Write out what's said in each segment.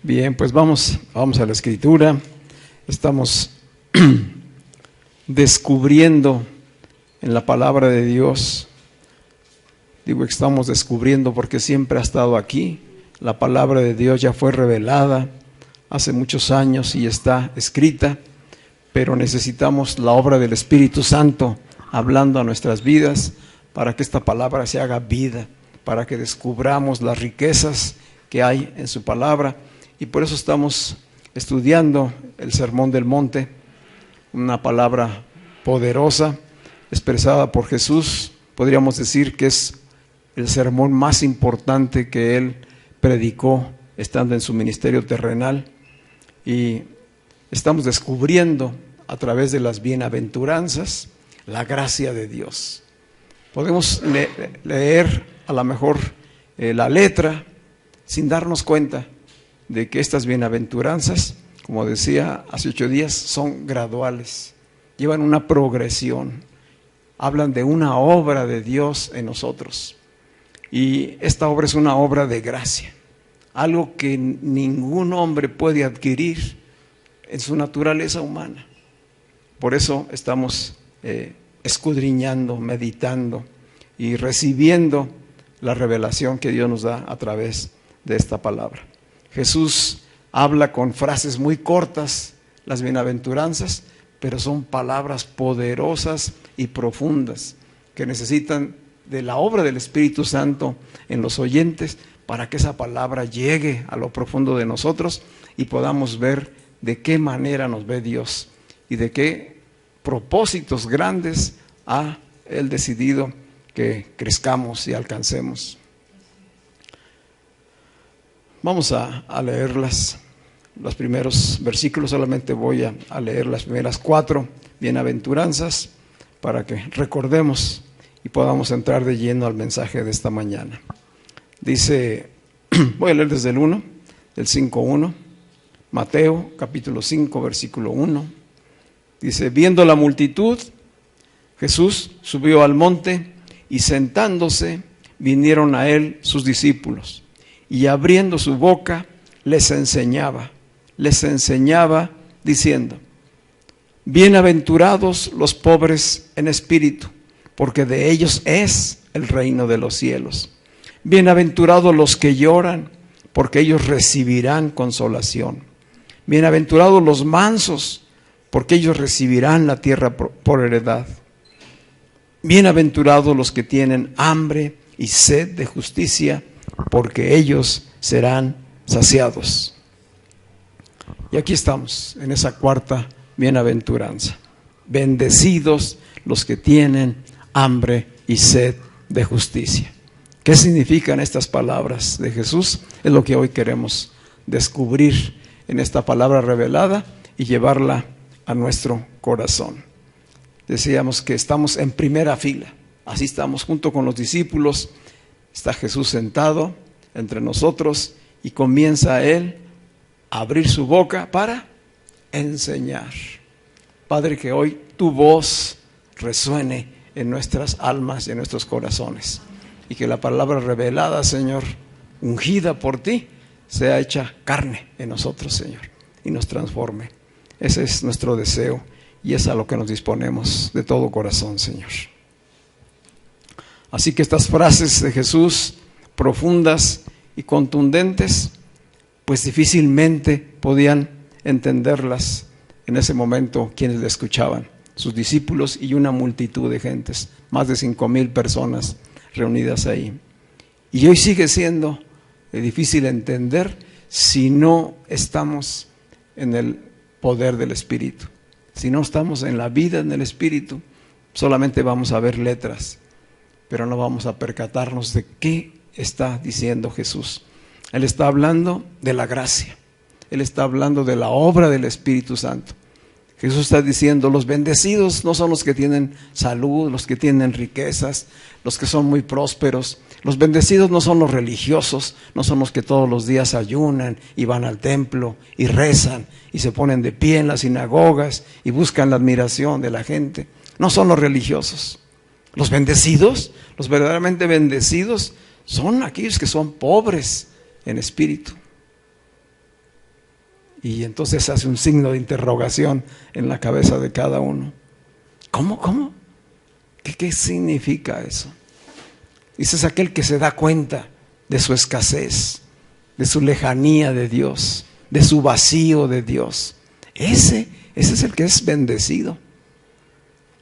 Bien, pues vamos a la Escritura. Estamos descubriendo en la palabra de Dios. Digo que estamos descubriendo porque siempre ha estado aquí. La palabra de Dios ya fue revelada hace muchos años y está escrita, pero necesitamos la obra del Espíritu Santo hablando a nuestras vidas para que esta palabra se haga vida, para que descubramos las riquezas que hay en su palabra. Y por eso estamos estudiando el Sermón del Monte, una palabra poderosa expresada por Jesús. Podríamos decir que es el sermón más importante que Él predicó estando en su ministerio terrenal. Y estamos descubriendo a través de las bienaventuranzas la gracia de Dios. Podemos leer a lo mejor la letra sin darnos cuenta de que estas bienaventuranzas, como decía hace 8 días, son graduales, llevan una progresión, hablan de una obra de Dios en nosotros. Y esta obra es una obra de gracia, algo que ningún hombre puede adquirir en su naturaleza humana. Por eso estamos escudriñando, meditando y recibiendo la revelación que Dios nos da a través de esta palabra. Jesús habla con frases muy cortas, las bienaventuranzas, pero son palabras poderosas y profundas que necesitan de la obra del Espíritu Santo en los oyentes para que esa palabra llegue a lo profundo de nosotros y podamos ver de qué manera nos ve Dios y de qué propósitos grandes ha Él decidido que crezcamos y alcancemos. Vamos a leer los primeros versículos. Solamente voy a leer las primeras 4 bienaventuranzas para que recordemos y podamos entrar de lleno al mensaje de esta mañana. Dice, voy a leer desde el 1, del 5:1, Mateo capítulo 5, versículo 1. Dice, viendo la multitud, Jesús subió al monte y sentándose vinieron a él sus discípulos. Y abriendo su boca, les enseñaba diciendo, bienaventurados los pobres en espíritu, porque de ellos es el reino de los cielos. Bienaventurados los que lloran, porque ellos recibirán consolación. Bienaventurados los mansos, porque ellos recibirán la tierra por heredad. Bienaventurados los que tienen hambre y sed de justicia, porque ellos serán saciados. Y aquí estamos, en esa 4ª bienaventuranza. Bendecidos los que tienen hambre y sed de justicia. ¿Qué significan estas palabras de Jesús? Es lo que hoy queremos descubrir en esta palabra revelada y llevarla a nuestro corazón. Decíamos que estamos en primera fila, así estamos junto con los discípulos. Está Jesús sentado entre nosotros y comienza Él a abrir su boca para enseñar. Padre, que hoy tu voz resuene en nuestras almas y en nuestros corazones. Y que la palabra revelada, Señor, ungida por ti, sea hecha carne en nosotros, Señor, y nos transforme. Ese es nuestro deseo y es a lo que nos disponemos de todo corazón, Señor. Así que estas frases de Jesús, profundas y contundentes, pues difícilmente podían entenderlas en ese momento quienes le escuchaban, sus discípulos y una multitud de gentes, más de 5,000 personas reunidas ahí. Y hoy sigue siendo difícil entender si no estamos en el poder del Espíritu. Si no estamos en la vida en el Espíritu, solamente vamos a ver letras, pero no vamos a percatarnos de qué está diciendo Jesús. Él está hablando de la gracia, Él está hablando de la obra del Espíritu Santo, Jesús está diciendo, los bendecidos no son los que tienen salud, los que tienen riquezas, los que son muy prósperos. Los bendecidos no son los religiosos, no son los que todos los días ayunan y van al templo y rezan y se ponen de pie en las sinagogas y buscan la admiración de la gente. No son los religiosos. Los bendecidos, los verdaderamente bendecidos, son aquellos que son pobres en espíritu. Y entonces hace un signo de interrogación en la cabeza de cada uno. ¿Cómo? ¿Qué significa eso? Dice, es aquel que se da cuenta de su escasez, de su lejanía de Dios, de su vacío de Dios. Ese es el que es bendecido.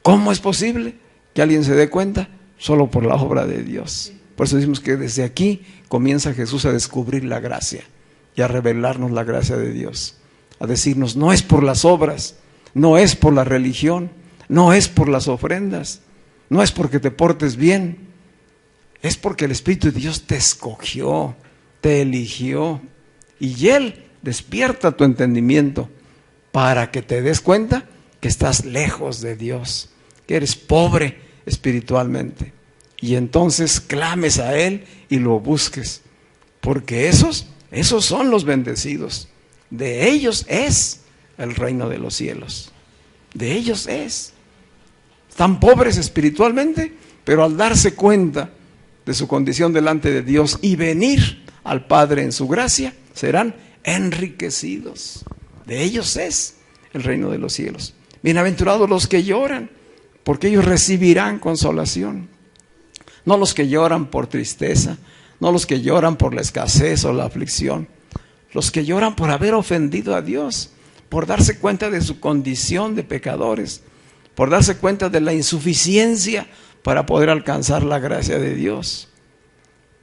¿Cómo es posible que alguien se dé cuenta? Solo por la obra de Dios. Por eso decimos que desde aquí comienza Jesús a descubrir la gracia y a revelarnos la gracia de Dios, a decirnos, no es por las obras, no es por la religión, no es por las ofrendas, no es porque te portes bien, es porque el Espíritu de Dios te escogió, te eligió, y Él despierta tu entendimiento para que te des cuenta que estás lejos de Dios, que eres pobre espiritualmente, y entonces clames a Él y lo busques, porque esos son los bendecidos. De ellos es el reino de los cielos. De ellos es. Están pobres espiritualmente, pero al darse cuenta de su condición delante de Dios y venir al Padre en su gracia, serán enriquecidos. De ellos es el reino de los cielos. Bienaventurados los que lloran, porque ellos recibirán consolación. No los que lloran por tristeza, no los que lloran por la escasez o la aflicción, los que lloran por haber ofendido a Dios, por darse cuenta de su condición de pecadores, por darse cuenta de la insuficiencia para poder alcanzar la gracia de Dios,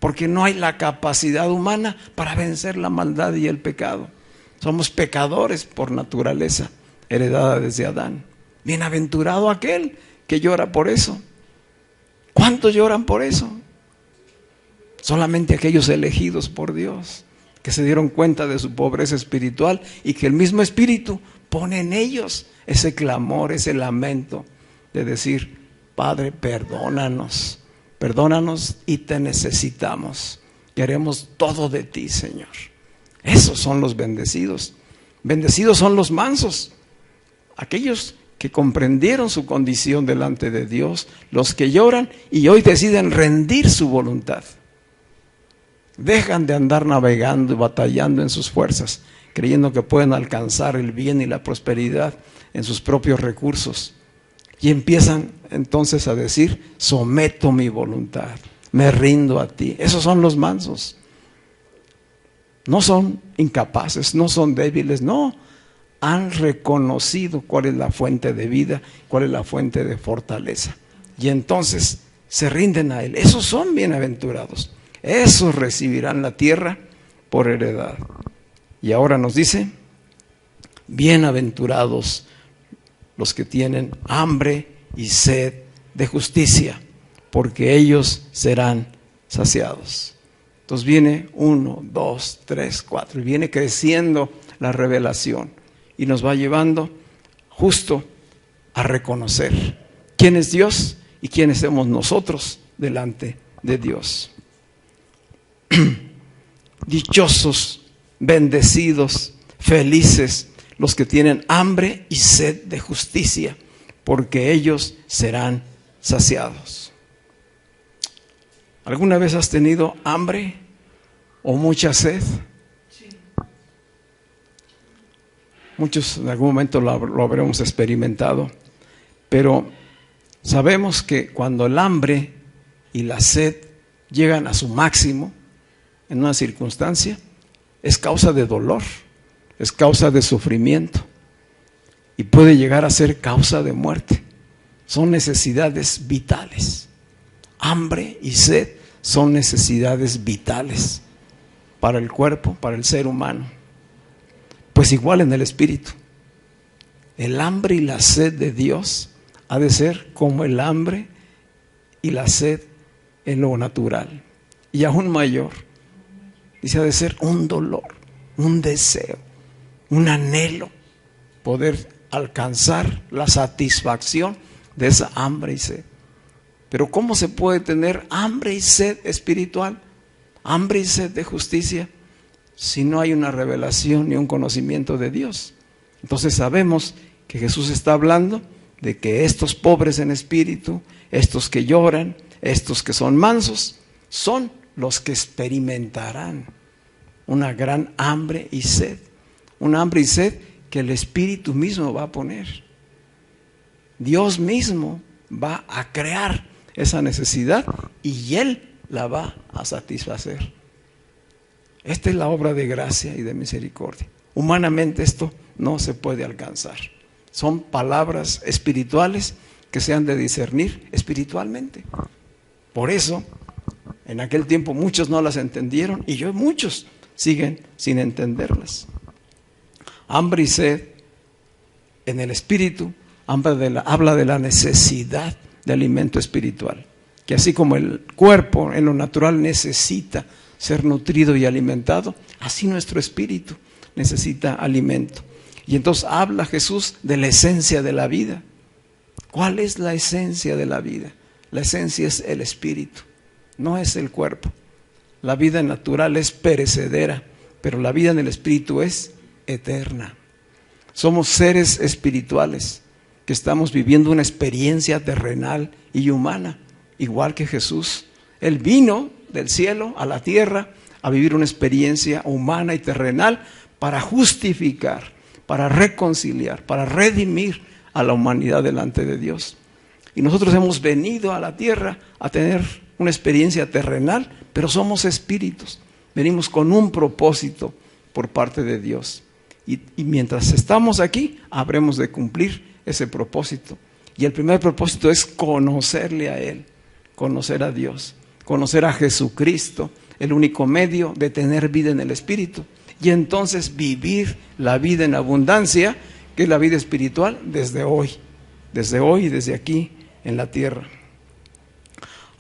porque no hay la capacidad humana para vencer la maldad y el pecado. Somos pecadores por naturaleza, heredada desde Adán. Bienaventurado aquel que llora por eso. ¿Cuántos lloran por eso? Solamente aquellos elegidos por Dios, que se dieron cuenta de su pobreza espiritual y que el mismo Espíritu pone en ellos ese clamor, ese lamento de decir, Padre, perdónanos y te necesitamos. Queremos todo de ti, Señor. Esos son los bendecidos. Bendecidos son los mansos, aquellos que comprendieron su condición delante de Dios, los que lloran y hoy deciden rendir su voluntad. Dejan de andar navegando y batallando en sus fuerzas, creyendo que pueden alcanzar el bien y la prosperidad en sus propios recursos. Y empiezan entonces a decir, someto mi voluntad, me rindo a ti. Esos son los mansos. No son incapaces, no son débiles, no. Han reconocido cuál es la fuente de vida, cuál es la fuente de fortaleza. Y entonces se rinden a Él. Esos son bienaventurados. Esos recibirán la tierra por heredad. Y ahora nos dice, bienaventurados los que tienen hambre y sed de justicia, porque ellos serán saciados. Entonces viene 1, 2, 3, 4, y viene creciendo la revelación y nos va llevando justo a reconocer quién es Dios y quiénes somos nosotros delante de Dios. Dichosos, bendecidos, felices los que tienen hambre y sed de justicia, porque ellos serán saciados. ¿Alguna vez has tenido hambre o mucha sed? Sí. Muchos en algún momento lo habremos experimentado, pero sabemos que cuando el hambre y la sed llegan a su máximo en una circunstancia, es causa de dolor, es causa de sufrimiento y puede llegar a ser causa de muerte. Son necesidades vitales. Hambre y sed son necesidades vitales para el cuerpo, para el ser humano. Pues igual en el espíritu. El hambre y la sed de Dios ha de ser como el hambre y la sed en lo natural. Y aún mayor. Dice, ha de ser un dolor, un deseo, un anhelo, poder alcanzar la satisfacción de esa hambre y sed. Pero ¿cómo se puede tener hambre y sed espiritual, hambre y sed de justicia, si no hay una revelación ni un conocimiento de Dios? Entonces sabemos que Jesús está hablando de que estos pobres en espíritu, estos que lloran, estos que son mansos, son los que experimentarán una gran hambre y sed. Una hambre y sed que el Espíritu mismo va a poner. Dios mismo va a crear esa necesidad y Él la va a satisfacer. Esta es la obra de gracia y de misericordia. Humanamente esto no se puede alcanzar. Son palabras espirituales que se han de discernir espiritualmente. Por eso, en aquel tiempo muchos no las entendieron y hoy muchos siguen sin entenderlas. Hambre y sed en el espíritu habla de la necesidad de alimento espiritual. Que así como el cuerpo en lo natural necesita ser nutrido y alimentado, así nuestro espíritu necesita alimento. Y entonces habla Jesús de la esencia de la vida. ¿Cuál es la esencia de la vida? La esencia es el espíritu, no es el cuerpo. La vida natural es perecedera, pero la vida en el espíritu es eterna. Somos seres espirituales que estamos viviendo una experiencia terrenal y humana, igual que Jesús. Él vino del cielo a la tierra a vivir una experiencia humana y terrenal para justificar, para reconciliar, para redimir a la humanidad delante de Dios. Y nosotros hemos venido a la tierra a tener una experiencia terrenal, pero somos espíritus. Venimos con un propósito por parte de Dios. Y mientras estamos aquí, habremos de cumplir ese propósito. Y el primer propósito es conocerle a Él, conocer a Dios, conocer a Jesucristo, el único medio de tener vida en el Espíritu. Y entonces vivir la vida en abundancia, que es la vida espiritual, desde hoy y desde aquí en la tierra.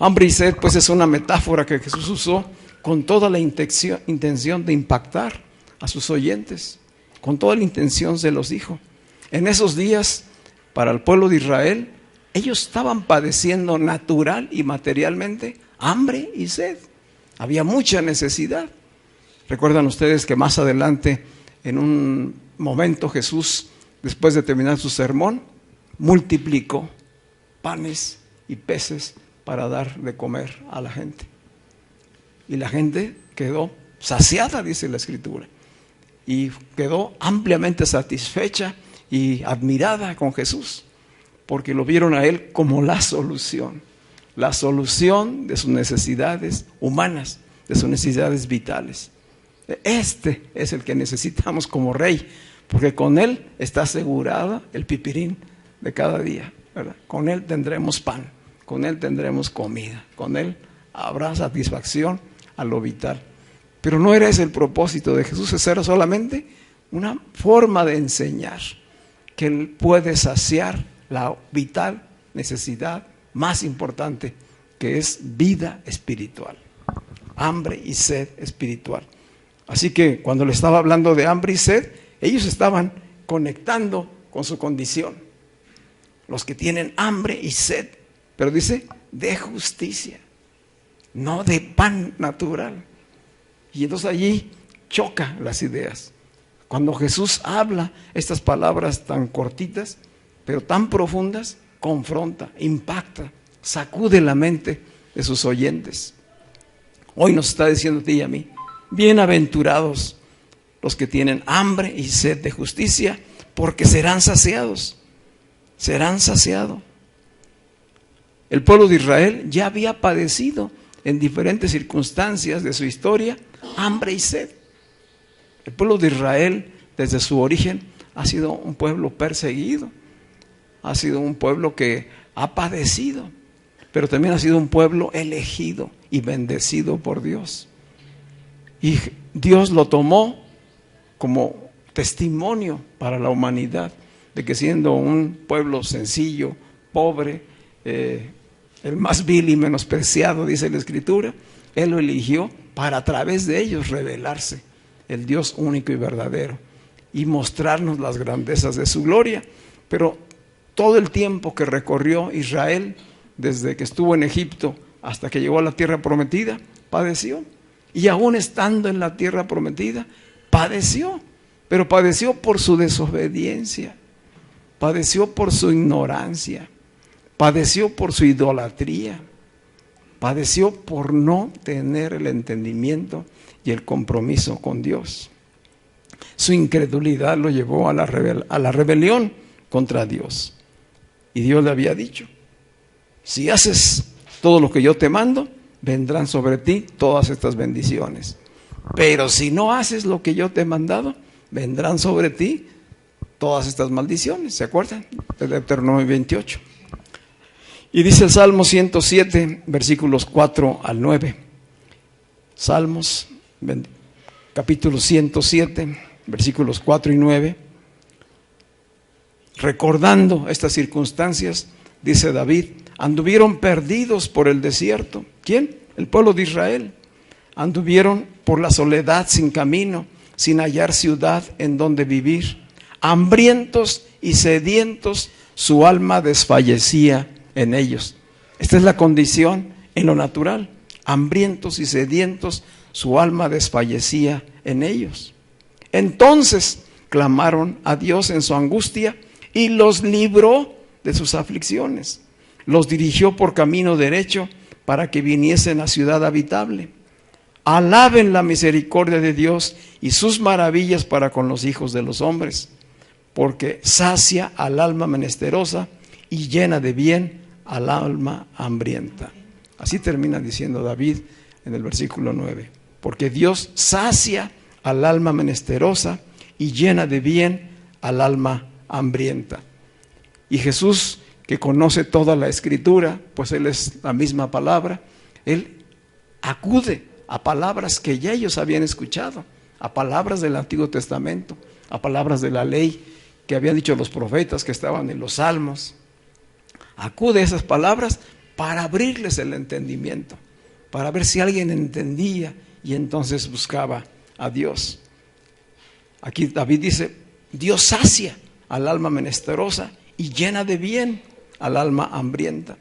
Hambre y sed, pues, es una metáfora que Jesús usó con toda la intención de impactar a sus oyentes. Con toda la intención se los dijo. En esos días, para el pueblo de Israel, ellos estaban padeciendo natural y materialmente hambre y sed. Había mucha necesidad. Recuerdan ustedes que más adelante, en un momento, Jesús, después de terminar su sermón, multiplicó panes y peces para dar de comer a la gente. Y la gente quedó saciada, dice la Escritura, y quedó ampliamente satisfecha y admirada con Jesús, porque lo vieron a Él como la solución de sus necesidades humanas, de sus necesidades vitales. Este es el que necesitamos como Rey, porque con Él está asegurado el pipirín de cada día, ¿verdad? Con Él tendremos pan, con Él tendremos comida, con Él habrá satisfacción a lo vital. Pero no era ese el propósito de Jesús, esa era solamente una forma de enseñar que Él puede saciar la vital necesidad más importante, que es vida espiritual, hambre y sed espiritual. Así que cuando le estaba hablando de hambre y sed, ellos estaban conectando con su condición. Los que tienen hambre y sed, pero dice, de justicia, no de pan natural. Y entonces allí choca las ideas. Cuando Jesús habla estas palabras tan cortitas, pero tan profundas, confronta, impacta, sacude la mente de sus oyentes. Hoy nos está diciendo a ti y a mí, bienaventurados los que tienen hambre y sed de justicia, porque serán saciados. Serán saciados. El pueblo de Israel ya había padecido en diferentes circunstancias de su historia hambre y sed. El pueblo de Israel, desde su origen, ha sido un pueblo perseguido, ha sido un pueblo que ha padecido, pero también ha sido un pueblo elegido y bendecido por Dios. Y Dios lo tomó como testimonio para la humanidad, de que siendo un pueblo sencillo, pobre, el más vil y menospreciado, dice la Escritura, Él lo eligió para a través de ellos revelarse el Dios único y verdadero. y mostrarnos las grandezas de su gloria. Pero todo el tiempo que recorrió Israel, desde que estuvo en Egipto hasta que llegó a la tierra prometida, padeció. Y aún estando en la tierra prometida, padeció. Pero padeció por su desobediencia, padeció por su ignorancia, padeció por su idolatría, padeció por no tener el entendimiento y el compromiso con Dios. Su incredulidad lo llevó a la rebelión contra Dios. Y Dios le había dicho: si haces todo lo que yo te mando, vendrán sobre ti todas estas bendiciones. Pero si no haces lo que yo te he mandado, vendrán sobre ti todas estas maldiciones. ¿Se acuerdan? De Deuteronomio 28. Y dice el Salmo 107, versículos 4 al 9. Salmos, capítulo 107, versículos 4 y 9. Recordando estas circunstancias, dice David: anduvieron perdidos por el desierto. ¿Quién? El pueblo de Israel. Anduvieron por la soledad sin camino, sin hallar ciudad en donde vivir. Hambrientos y sedientos, su alma desfallecía en ellos. Esta es la condición en lo natural. Hambrientos y sedientos, su alma desfallecía en ellos. Entonces clamaron a Dios en su angustia y los libró de sus aflicciones. Los dirigió por camino derecho para que viniesen a ciudad habitable. Alaben la misericordia de Dios y sus maravillas para con los hijos de los hombres, porque sacia al alma menesterosa y llena de bien al alma hambrienta. Así termina diciendo David en el versículo 9. Porque Dios sacia al alma menesterosa y llena de bien al alma hambrienta. Y Jesús, que conoce toda la Escritura, pues Él es la misma palabra, Él acude a palabras que ya ellos habían escuchado, a palabras del Antiguo Testamento, a palabras de la ley que habían dicho los profetas que estaban en los Salmos. Acude a esas palabras para abrirles el entendimiento, para ver si alguien entendía y entonces buscaba a Dios. Aquí David dice: Dios sacia al alma menesterosa y llena de bien al alma hambrienta.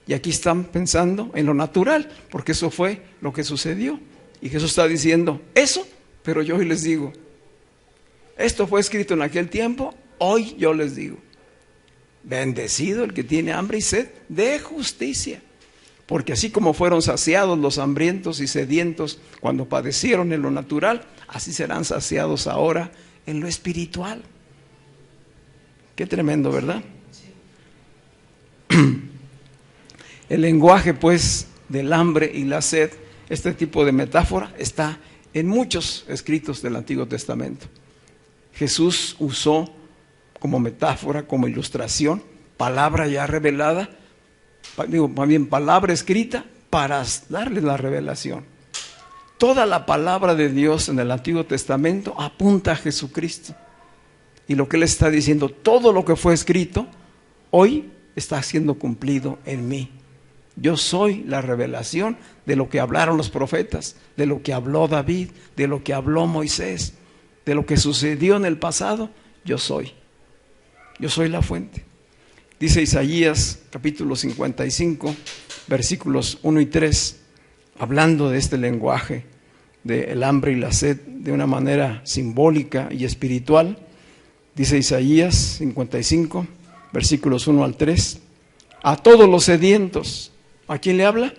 Y aquí están pensando en lo natural, porque eso fue lo que sucedió. Y Jesús está diciendo eso, pero yo hoy les digo, esto fue escrito en aquel tiempo, hoy yo les digo: bendecido el que tiene hambre y sed de justicia, porque así como fueron saciados los hambrientos y sedientos cuando padecieron en lo natural, así serán saciados ahora en lo espiritual. Qué tremendo, ¿verdad? El lenguaje, pues, del hambre y la sed, este tipo de metáfora, está en muchos escritos del Antiguo Testamento. Jesús usó como metáfora, como ilustración, palabra ya revelada, más bien palabra escrita, para darles la revelación. Toda la palabra de Dios en el Antiguo Testamento apunta a Jesucristo. Y lo que Él está diciendo, todo lo que fue escrito, hoy está siendo cumplido en mí. Yo soy la revelación de lo que hablaron los profetas, de lo que habló David, de lo que habló Moisés, de lo que sucedió en el pasado. Yo soy la fuente. Dice Isaías capítulo 55, versículos 1 y 3, hablando de este lenguaje del hambre y la sed de una manera simbólica y espiritual. Dice Isaías 55, versículos 1 al 3, a todos los sedientos. ¿A quién le habla?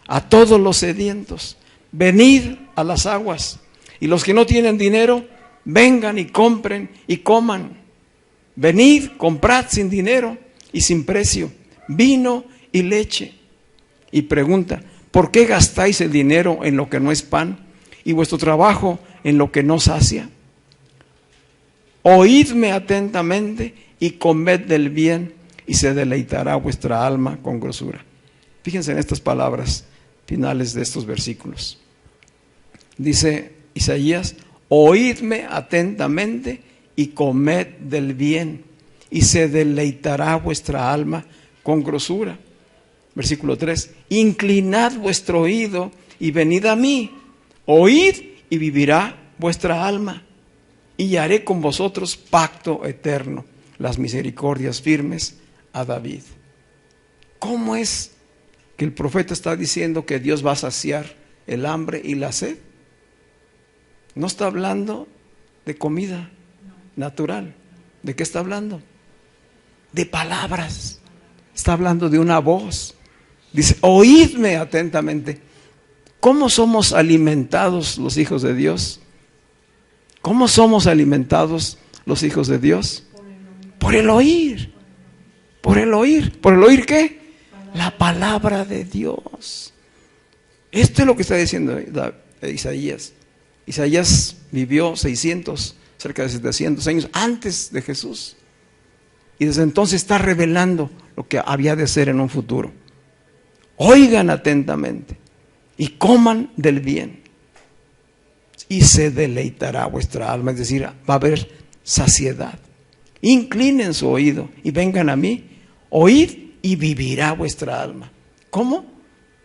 A todos los sedientos. Venid a las aguas, y los que no tienen dinero, vengan y compren y coman. Venid, comprad sin dinero y sin precio, vino y leche. Y pregunta: ¿por qué gastáis el dinero en lo que no es pan y vuestro trabajo en lo que no sacia? Oídme atentamente y comed del bien, y se deleitará vuestra alma con grosura. Fíjense en estas palabras finales de estos versículos. Dice Isaías: oídme atentamente y comed del bien, y se deleitará vuestra alma con grosura. Versículo 3, inclinad vuestro oído y venid a mí, oíd y vivirá vuestra alma. y haré con vosotros pacto eterno, las misericordias firmes a David. ¿Cómo es que el profeta está diciendo que Dios va a saciar el hambre y la sed? No está hablando de comida natural. ¿De qué está hablando? De palabras. Está hablando de una voz. Dice, oídme atentamente. ¿Cómo somos alimentados los hijos de Dios? ¿Cómo somos alimentados los hijos de Dios? Por el oír. Por el oír. ¿Por el oír qué? La palabra de Dios. Esto es lo que está diciendo Isaías. Isaías vivió 600, cerca de 700 años antes de Jesús. Y desde entonces está revelando lo que había de ser en un futuro. Oigan atentamente y coman del bien, y se deleitará vuestra alma. Es decir, va a haber saciedad. Inclinen su oído y vengan a mí. Oíd y vivirá vuestra alma. ¿Cómo?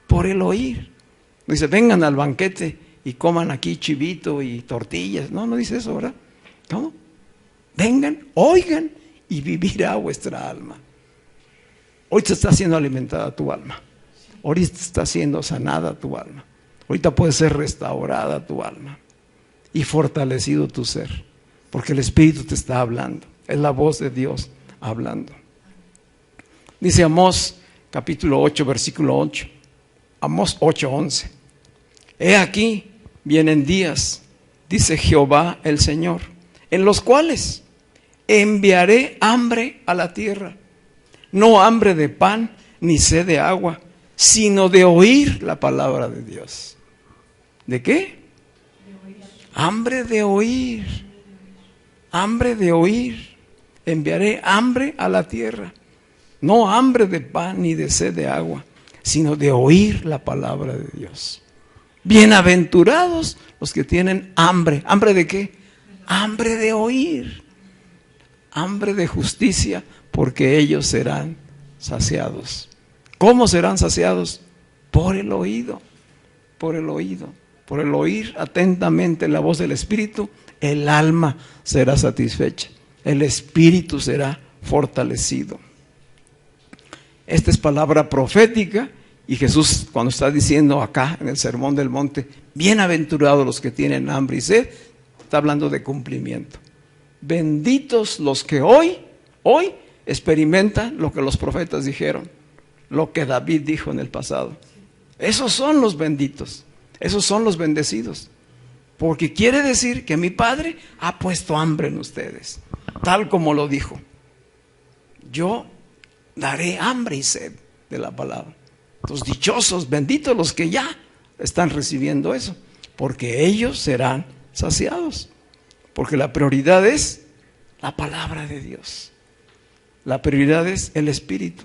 Por el oír. Dice, vengan al banquete y coman aquí chivito y tortillas. No dice eso, ¿verdad? ¿Cómo? Vengan, oigan y vivirá vuestra alma. Hoy te está siendo alimentada tu alma. Ahorita está siendo sanada tu alma. Ahorita puede ser restaurada tu alma y fortalecido tu ser, porque el Espíritu te está hablando. Es la voz de Dios hablando. Dice Amós capítulo 8 versículo 8. Amós 8:11. He aquí, vienen días, dice Jehová el Señor, en los cuales enviaré hambre a la tierra, no hambre de pan ni sed de agua, sino de oír la palabra de Dios. ¿De qué? De oír. Hambre de oír. Hambre de oír. Enviaré hambre a la tierra, no hambre de pan ni de sed de agua, sino de oír la palabra de Dios. Bienaventurados los que tienen hambre. ¿Hambre de qué? Hambre de oír. Hambre de justicia, porque ellos serán saciados. ¿Cómo serán saciados? Por el oído. Por el oído. Por el oír atentamente la voz del Espíritu, el alma será satisfecha. El espíritu será fortalecido. Esta es palabra profética. Y Jesús, cuando está diciendo acá en el Sermón del Monte, bienaventurados los que tienen hambre y sed, está hablando de cumplimiento. Benditos los que hoy experimentan lo que los profetas dijeron, lo que David dijo en el pasado. Esos son los benditos, esos son los bendecidos. Porque quiere decir que mi Padre ha puesto hambre en ustedes, tal como lo dijo. Yo daré hambre y sed de la palabra. Los dichosos, benditos los que ya están recibiendo eso, porque ellos serán saciados. Porque la prioridad es la palabra de Dios. La prioridad es el Espíritu.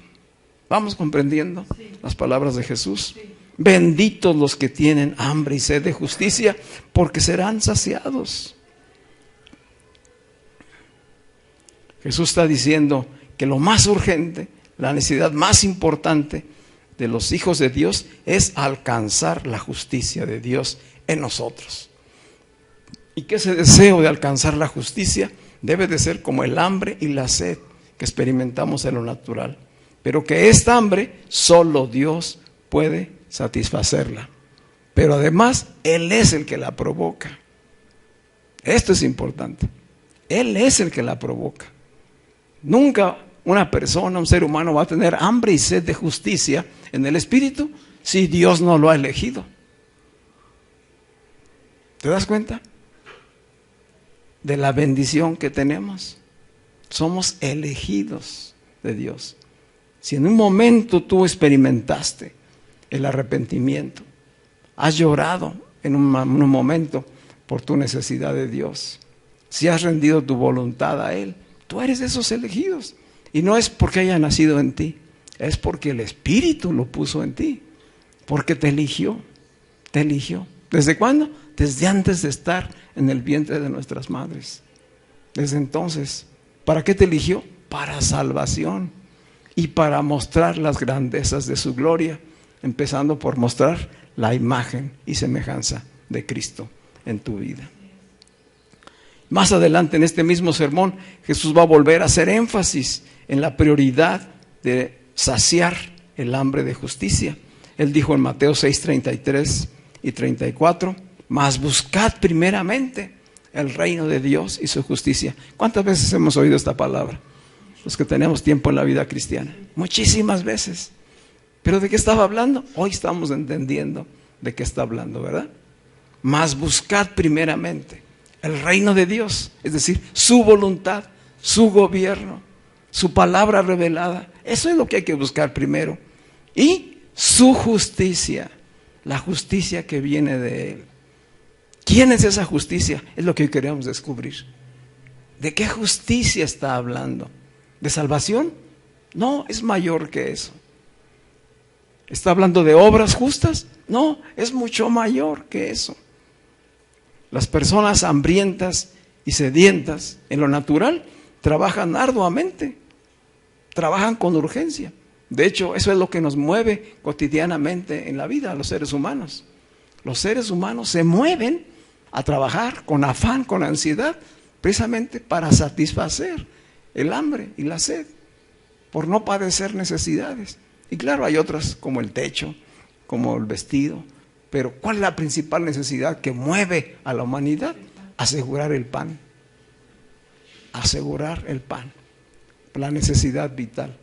¿Vamos comprendiendo las palabras de Jesús? Sí. Benditos los que tienen hambre y sed de justicia, porque serán saciados. Jesús está diciendo que lo más urgente, la necesidad más importante de los hijos de Dios es alcanzar la justicia de Dios en nosotros. Y que ese deseo de alcanzar la justicia debe de ser como el hambre y la sed que experimentamos en lo natural. Pero que esta hambre solo Dios puede satisfacerla. Pero además Él es el que la provoca. Esto es importante. Él es el que la provoca. Nunca una persona, un ser humano va a tener hambre y sed de justicia en el Espíritu si Dios no lo ha elegido. ¿Te das cuenta? De la bendición que tenemos. Somos elegidos de Dios. Si en un momento tú experimentaste el arrepentimiento, has llorado en un momento por tu necesidad de Dios, si has rendido tu voluntad a Él, tú eres de esos elegidos. Y no es porque haya nacido en ti, es porque el Espíritu lo puso en ti, porque te eligió, te eligió. ¿Desde cuándo? Desde antes de estar en el vientre de nuestras madres. Desde entonces, ¿para qué te eligió? Para salvación y para mostrar las grandezas de su gloria, empezando por mostrar la imagen y semejanza de Cristo en tu vida. Más adelante en este mismo sermón, Jesús va a volver a hacer énfasis en la prioridad de saciar el hambre de justicia. Él dijo en Mateo 6:33 y 34, mas buscad primeramente el reino de Dios y su justicia. ¿Cuántas veces hemos oído esta palabra? Los que tenemos tiempo en la vida cristiana. Muchísimas veces. ¿Pero de qué estaba hablando? Hoy estamos entendiendo de qué está hablando, ¿verdad? Mas buscad primeramente el reino de Dios, es decir, su voluntad, su gobierno, su palabra revelada. Eso es lo que hay que buscar primero. Y su justicia, la justicia que viene de Él. ¿Quién es esa justicia? Es lo que hoy queremos descubrir. ¿De qué justicia está hablando? ¿De salvación? No, es mayor que eso. ¿Está hablando de obras justas? No, es mucho mayor que eso. Las personas hambrientas y sedientas en lo natural trabajan arduamente, trabajan con urgencia. De hecho, eso es lo que nos mueve cotidianamente en la vida a los seres humanos. Los seres humanos se mueven a trabajar con afán, con ansiedad, precisamente para satisfacer el hambre y la sed, por no padecer necesidades. Y claro, hay otras como el techo, como el vestido, pero ¿cuál es la principal necesidad que mueve a la humanidad? Asegurar el pan. Asegurar el pan, la necesidad vital.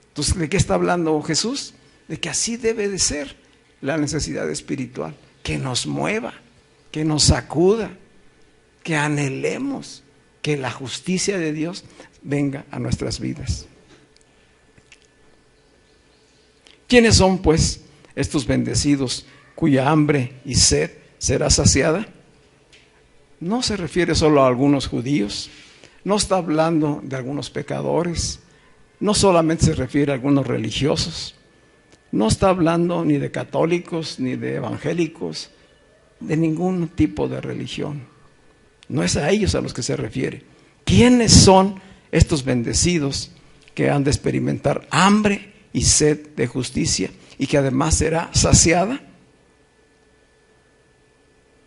Entonces, ¿de qué está hablando Jesús? De que así debe de ser la necesidad espiritual, que nos mueva, que nos sacuda, que anhelemos que la justicia de Dios venga a nuestras vidas. ¿Quiénes son, pues, estos bendecidos cuya hambre y sed será saciada? No se refiere solo a algunos judíos, no está hablando de algunos pecadores, no solamente se refiere a algunos religiosos, no está hablando ni de católicos ni de evangélicos, de ningún tipo de religión. No es a ellos a los que se refiere. ¿Quiénes son estos bendecidos que han de experimentar hambre y sed de justicia y que además será saciada?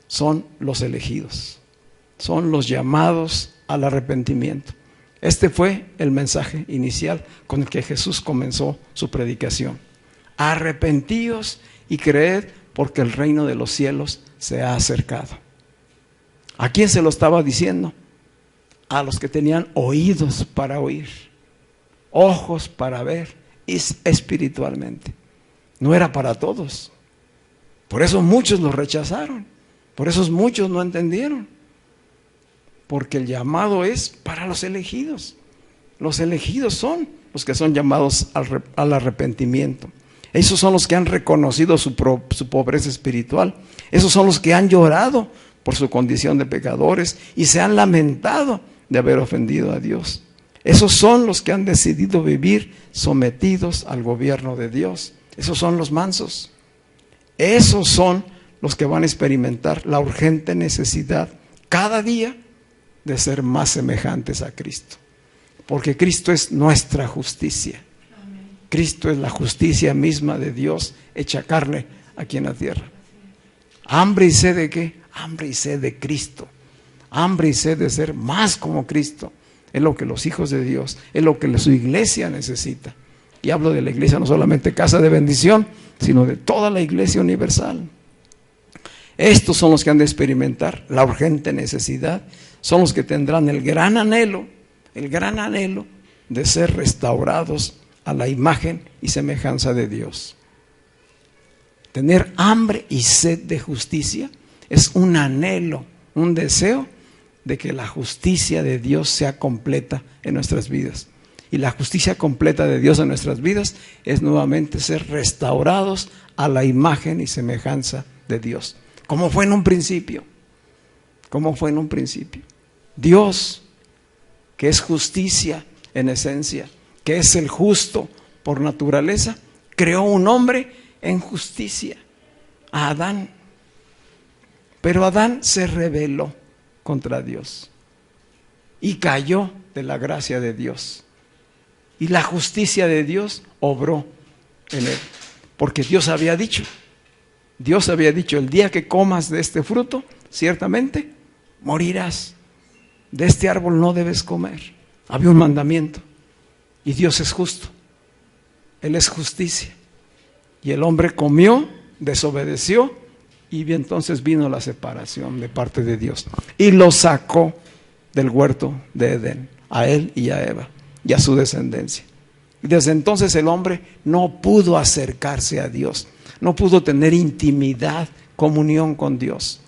Son los elegidos, son los llamados al arrepentimiento. Este fue el mensaje inicial con el que Jesús comenzó su predicación. Arrepentíos y creed, porque el reino de los cielos se ha acercado. ¿A quién se lo estaba diciendo? A los que tenían oídos para oír, ojos para ver espiritualmente. No era para todos. Por eso muchos lo rechazaron. Por eso muchos no entendieron. Porque el llamado es para los elegidos. Los elegidos son los que son llamados al arrepentimiento. Esos son los que han reconocido su pobreza espiritual. Esos son los que han llorado por su condición de pecadores y se han lamentado de haber ofendido a Dios. Esos son los que han decidido vivir sometidos al gobierno de Dios. Esos son los mansos. Esos son los que van a experimentar la urgente necesidad cada día de ser más semejantes a Cristo. Porque Cristo es nuestra justicia. Cristo es la justicia misma de Dios hecha carne aquí en la tierra. ¿Hambre y sed de qué? Hambre y sed de Cristo. Hambre y sed de ser más como Cristo. Es lo que los hijos de Dios, es lo que su iglesia necesita. Y hablo de la iglesia no solamente casa de bendición, sino de toda la iglesia universal. Estos son los que han de experimentar la urgente necesidad. Son los que tendrán el gran anhelo de ser restaurados a la imagen y semejanza de Dios. Tener hambre y sed de justicia es un anhelo, un deseo de que la justicia de Dios sea completa en nuestras vidas. Y la justicia completa de Dios en nuestras vidas es nuevamente ser restaurados a la imagen y semejanza de Dios. Como fue en un principio. Como fue en un principio. Dios, que es justicia en esencia, que es el justo por naturaleza, creó un hombre en justicia, a Adán. Pero Adán se rebeló contra Dios y cayó de la gracia de Dios. Y la justicia de Dios obró en él. Porque Dios había dicho, el día que comas de este fruto, ciertamente morirás. de este árbol no debes comer. Había un mandamiento. Y Dios es justo. Él es justicia. Y el hombre comió, desobedeció, y entonces vino la separación de parte de Dios. Y lo sacó del huerto de Edén, a él y a Eva, y a su descendencia. Y desde entonces el hombre no pudo acercarse a Dios, no pudo tener intimidad, comunión con Dios.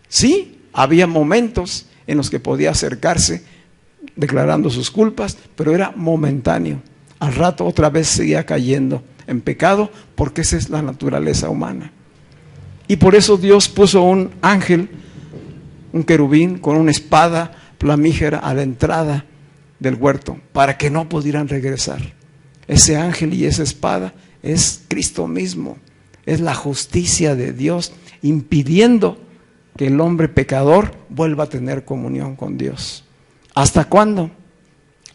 Sí, había momentos en los que podía acercarse declarando sus culpas, pero era momentáneo. Al rato otra vez seguía cayendo en pecado, porque esa es la naturaleza humana. Y por eso Dios puso un ángel, un querubín con una espada flamígera a la entrada del huerto, para que no pudieran regresar. Ese ángel y esa espada es Cristo mismo, es la justicia de Dios, impidiendo que el hombre pecador vuelva a tener comunión con Dios. ¿Hasta cuándo?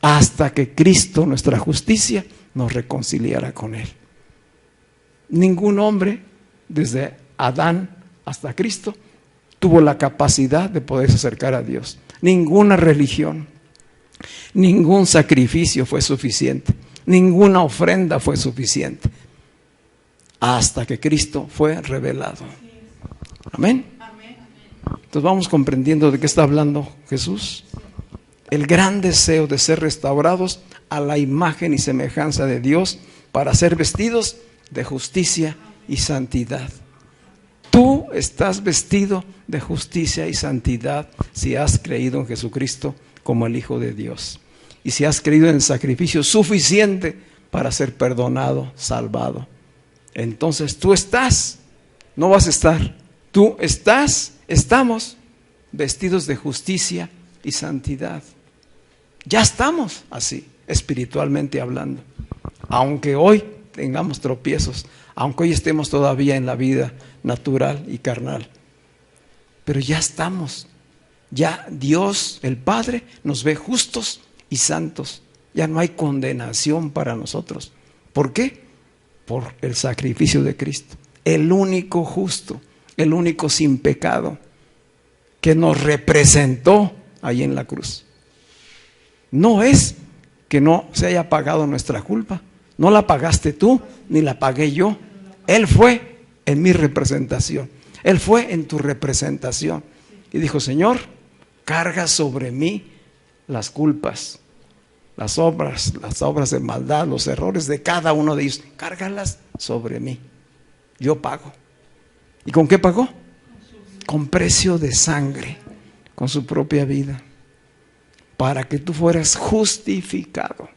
Hasta que Cristo, nuestra justicia, nos reconciliara con Él. Ningún hombre, desde Adán hasta Cristo, tuvo la capacidad de poderse acercar a Dios. Ninguna religión, ningún sacrificio fue suficiente, ninguna ofrenda fue suficiente, hasta que Cristo fue revelado. Amén. Entonces vamos comprendiendo de qué está hablando Jesús. El gran deseo de ser restaurados a la imagen y semejanza de Dios, para ser vestidos de justicia y santidad. Tú estás vestido de justicia y santidad si has creído en Jesucristo como el Hijo de Dios, y si has creído en el sacrificio suficiente para ser perdonado, salvado. Entonces tú estás, no vas a estar, tú estás, estamos vestidos de justicia y santidad. Ya estamos así, espiritualmente hablando. Aunque hoy tengamos tropiezos, aunque hoy estemos todavía en la vida natural y carnal, pero ya estamos. Ya Dios, el Padre, nos ve justos y santos. Ya no hay condenación para nosotros. ¿Por qué? Por el sacrificio de Cristo. El único justo, el único sin pecado, que nos representó ahí en la cruz. No es que no se haya pagado nuestra culpa. No la pagaste tú, ni la pagué yo. Él fue en mi representación. Él fue en tu representación. Y dijo: Señor, carga sobre mí las culpas, las obras de maldad, los errores de cada uno de ellos. Cárgalas sobre mí. Yo pago. ¿Y con qué pagó? Con precio de sangre, con su propia vida, para que tú fueras justificado,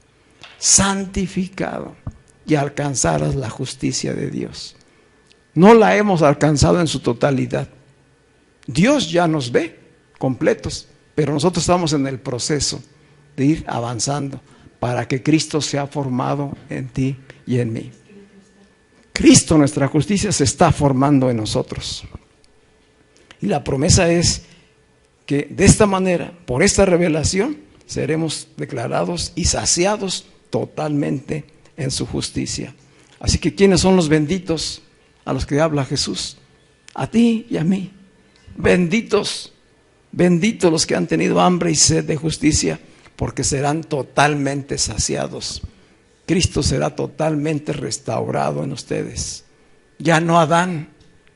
santificado y alcanzaras la justicia de Dios. No la hemos alcanzado en su totalidad. Dios ya nos ve completos, pero nosotros estamos en el proceso de ir avanzando para que Cristo sea formado en ti y en mí. Cristo, nuestra justicia, se está formando en nosotros. Y la promesa es que de esta manera, por esta revelación, seremos declarados y saciados totalmente en su justicia. Así que, ¿quiénes son los benditos a los que habla Jesús? A ti y a mí. Benditos, benditos los que han tenido hambre y sed de justicia, porque serán totalmente saciados. Cristo será totalmente restaurado en ustedes. Ya no Adán,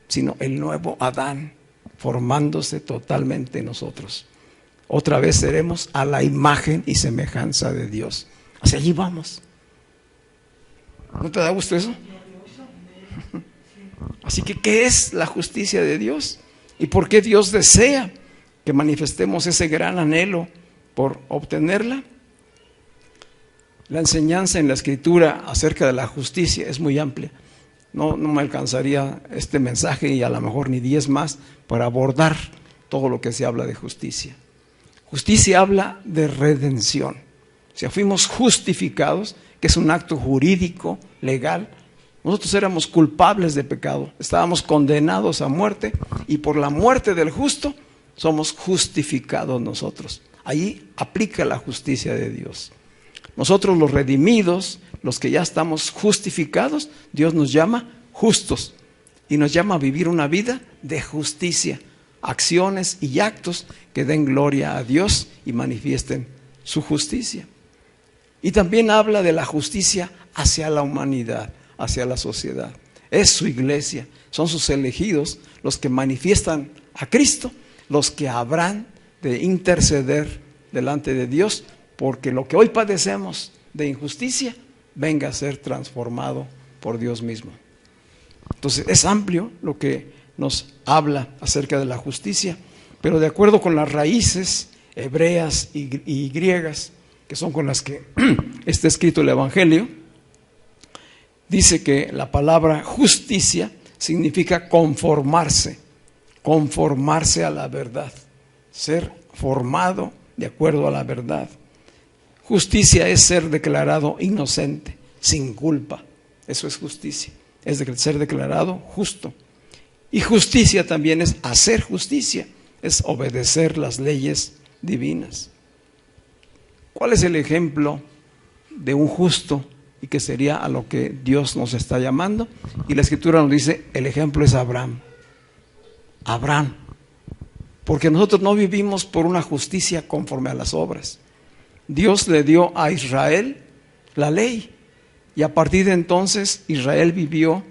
sino el nuevo Adán, formándose totalmente en nosotros. Otra vez seremos a la imagen y semejanza de Dios. Hacia allí vamos. ¿No te da gusto eso? Así que, ¿qué es la justicia de Dios? ¿Y por qué Dios desea que manifestemos ese gran anhelo por obtenerla? La enseñanza en la Escritura acerca de la justicia es muy amplia. No me alcanzaría este mensaje y a lo mejor ni 10 más para abordar todo lo que se habla de justicia. Justicia habla de redención. O sea, fuimos justificados, que es un acto jurídico, legal. Nosotros éramos culpables de pecado, estábamos condenados a muerte, y por la muerte del justo somos justificados nosotros. Ahí aplica la justicia de Dios. Nosotros, los redimidos, los que ya estamos justificados, Dios nos llama justos y nos llama a vivir una vida de justicia, acciones y actos que den gloria a Dios y manifiesten su justicia. Y también habla de la justicia hacia la humanidad, hacia la sociedad. Es su iglesia, son sus elegidos los que manifiestan a Cristo, los que habrán de interceder delante de Dios, porque lo que hoy padecemos de injusticia venga a ser transformado por Dios mismo. Entonces es amplio lo que nos habla acerca de la justicia, pero de acuerdo con las raíces hebreas y griegas, que son con las que está escrito el Evangelio, dice que la palabra justicia significa conformarse a la verdad, ser formado de acuerdo a la verdad. Justicia es ser declarado inocente, sin culpa. Eso es justicia, es ser declarado justo. Y justicia también es hacer justicia, es obedecer las leyes divinas. ¿Cuál es el ejemplo de un justo y que sería a lo que Dios nos está llamando? Y la Escritura nos dice, el ejemplo es Abraham. Abraham. Porque nosotros no vivimos por una justicia conforme a las obras. Dios le dio a Israel la ley y a partir de entonces Israel vivió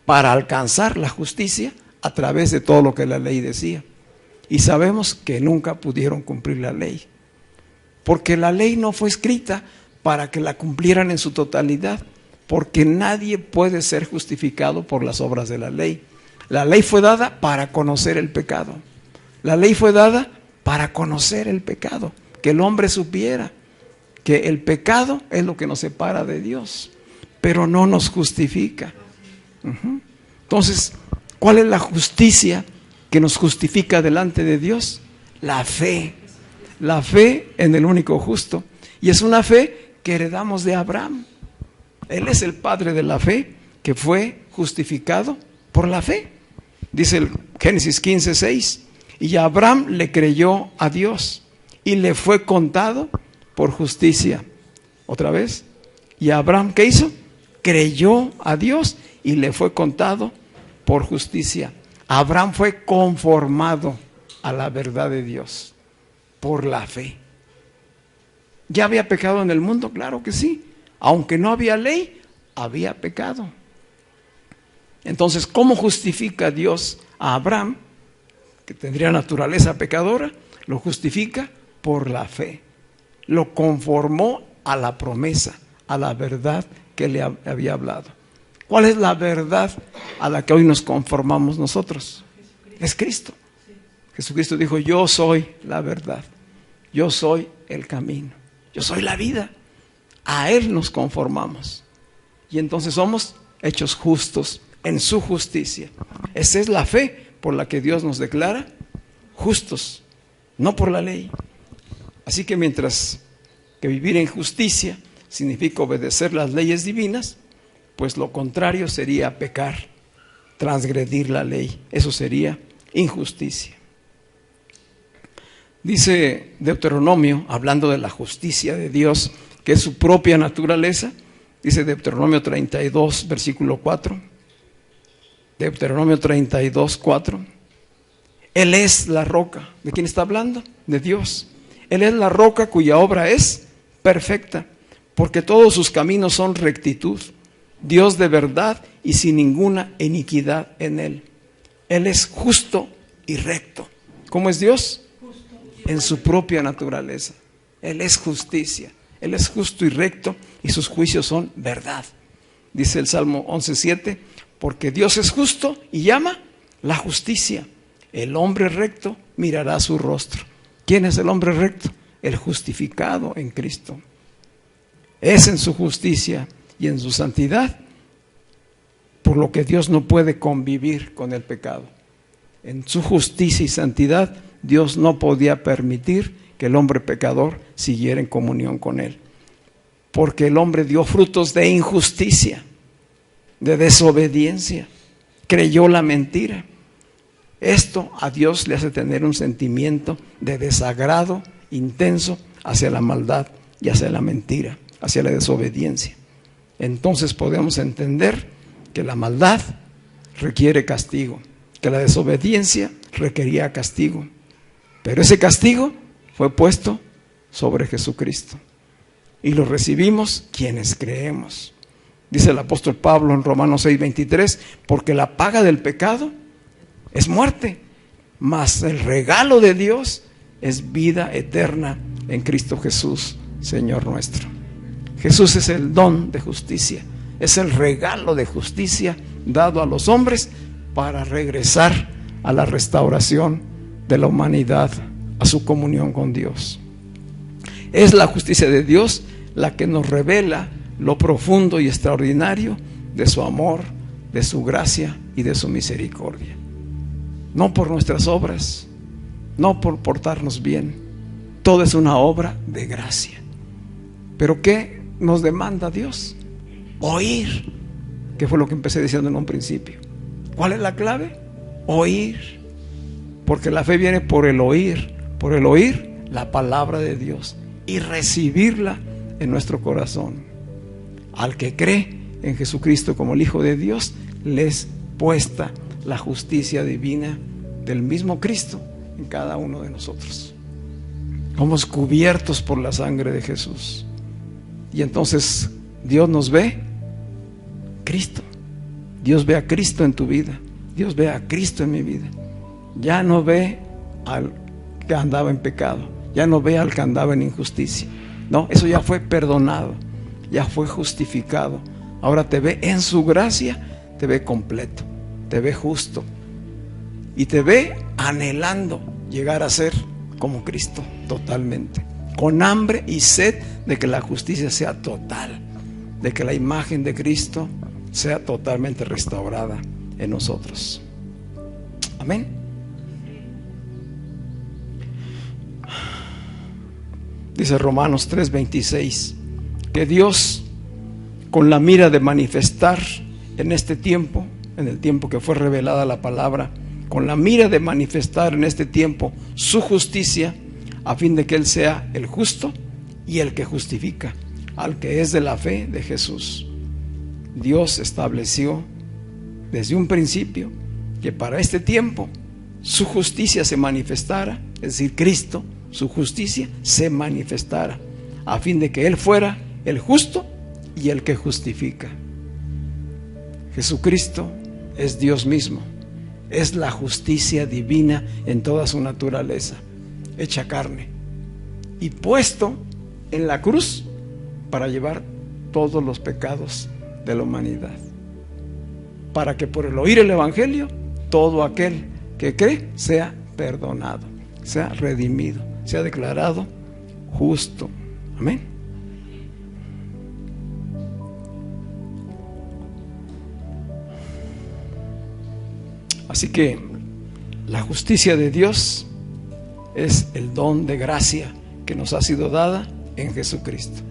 para alcanzar la justicia a través de todo lo que la ley decía. Y sabemos que nunca pudieron cumplir la ley, porque la ley no fue escrita para que la cumplieran en su totalidad, porque nadie puede ser justificado por las obras de la ley. La ley fue dada para conocer el pecado. La ley fue dada para conocer el pecado, que el hombre supiera que el pecado es lo que nos separa de Dios, pero no nos justifica. Entonces, ¿cuál es la justicia que nos justifica delante de Dios? La fe en el único justo. Y es una fe que heredamos de Abraham. Él es el padre de la fe, que fue justificado por la fe. Dice el Génesis 15:6, y Abraham le creyó a Dios y le fue contado por justicia. Otra vez, y Abraham, ¿qué hizo? Creyó a Dios y le fue contado por justicia. Abraham fue conformado a la verdad de Dios por la fe. ¿Ya había pecado en el mundo? Claro que sí. Aunque no había ley, había pecado. Entonces, ¿cómo justifica Dios a Abraham, que tendría naturaleza pecadora? Lo justifica por la fe. Lo conformó a la promesa, a la verdad que le había hablado. ¿Cuál es la verdad a la que hoy nos conformamos nosotros? Es Cristo. Jesucristo dijo, yo soy la verdad, yo soy el camino, yo soy la vida. A Él nos conformamos y entonces somos hechos justos en su justicia. Esa es la fe por la que Dios nos declara justos, no por la ley. Así que mientras que vivir en justicia significa obedecer las leyes divinas, pues lo contrario sería pecar, transgredir la ley. Eso sería injusticia. Dice Deuteronomio, hablando de la justicia de Dios, que es su propia naturaleza, dice Deuteronomio 32, versículo 4. Deuteronomio 32, 4. Él es la roca. ¿De quién está hablando? De Dios. Él es la roca cuya obra es perfecta, porque todos sus caminos son rectitud. Dios de verdad y sin ninguna iniquidad en Él. Él es justo y recto. ¿Cómo es Dios? En su propia naturaleza. Él es justicia. Él es justo y recto y sus juicios son verdad. Dice el Salmo 11:7, porque Dios es justo y ama la justicia. El hombre recto mirará su rostro. ¿Quién es el hombre recto? El justificado en Cristo. Es en su justicia y en su santidad por lo que Dios no puede convivir con el pecado. En su justicia y santidad Dios no podía permitir que el hombre pecador siguiera en comunión con Él, porque el hombre dio frutos de injusticia, de desobediencia, creyó la mentira. Esto a Dios le hace tener un sentimiento de desagrado intenso hacia la maldad y hacia la mentira, hacia la desobediencia. Entonces podemos entender que la maldad requiere castigo, que la desobediencia requería castigo, pero ese castigo fue puesto sobre Jesucristo y lo recibimos quienes creemos. Dice el apóstol Pablo en Romanos 6:23, porque la paga del pecado es muerte, mas el regalo de Dios es vida eterna en Cristo Jesús, Señor nuestro. Jesús es el don de justicia, es el regalo de justicia dado a los hombres para regresar a la restauración de la humanidad, a su comunión con Dios. Es la justicia de Dios la que nos revela lo profundo y extraordinario de su amor, de su gracia y de su misericordia. No por nuestras obras, no por portarnos bien, todo es una obra de gracia. ¿Pero qué nos demanda Dios? Oír, que fue lo que empecé diciendo en un principio. ¿Cuál es la clave? Oír, porque la fe viene por el oír la palabra de Dios y recibirla en nuestro corazón. Al que cree en Jesucristo como el Hijo de Dios, le es puesta la justicia divina del mismo Cristo en cada uno de nosotros. Somos cubiertos por la sangre de Jesús. Y entonces Dios nos ve Cristo. Dios ve a Cristo en tu vida. Dios ve a Cristo en mi vida. Ya no ve al que andaba en pecado. Ya no ve al que andaba en injusticia. No, eso ya fue perdonado. Ya fue justificado. Ahora te ve en su gracia, te ve completo, te ve justo y te ve anhelando llegar a ser como Cristo totalmente, con hambre y sed de que la justicia sea total, de que la imagen de Cristo sea totalmente restaurada en nosotros. Amén. Dice Romanos 3:26 que Dios, con la mira de manifestar en este tiempo, en el tiempo que fue revelada la palabra, con la mira de manifestar en este tiempo su justicia, a fin de que Él sea el justo y el que justifica al que es de la fe de Jesús. Dios estableció desde un principio que para este tiempo su justicia se manifestara, es decir, Cristo, su justicia se manifestara, a fin de que Él fuera el justo y el que justifica. Jesucristo es Dios mismo, es la justicia divina en toda su naturaleza, hecha carne y puesto en la cruz para llevar todos los pecados de la humanidad, para que por el oír el evangelio todo aquel que cree sea perdonado, sea redimido, sea declarado justo. Amén. Así que la justicia de Dios es el don de gracia que nos ha sido dada en Jesucristo.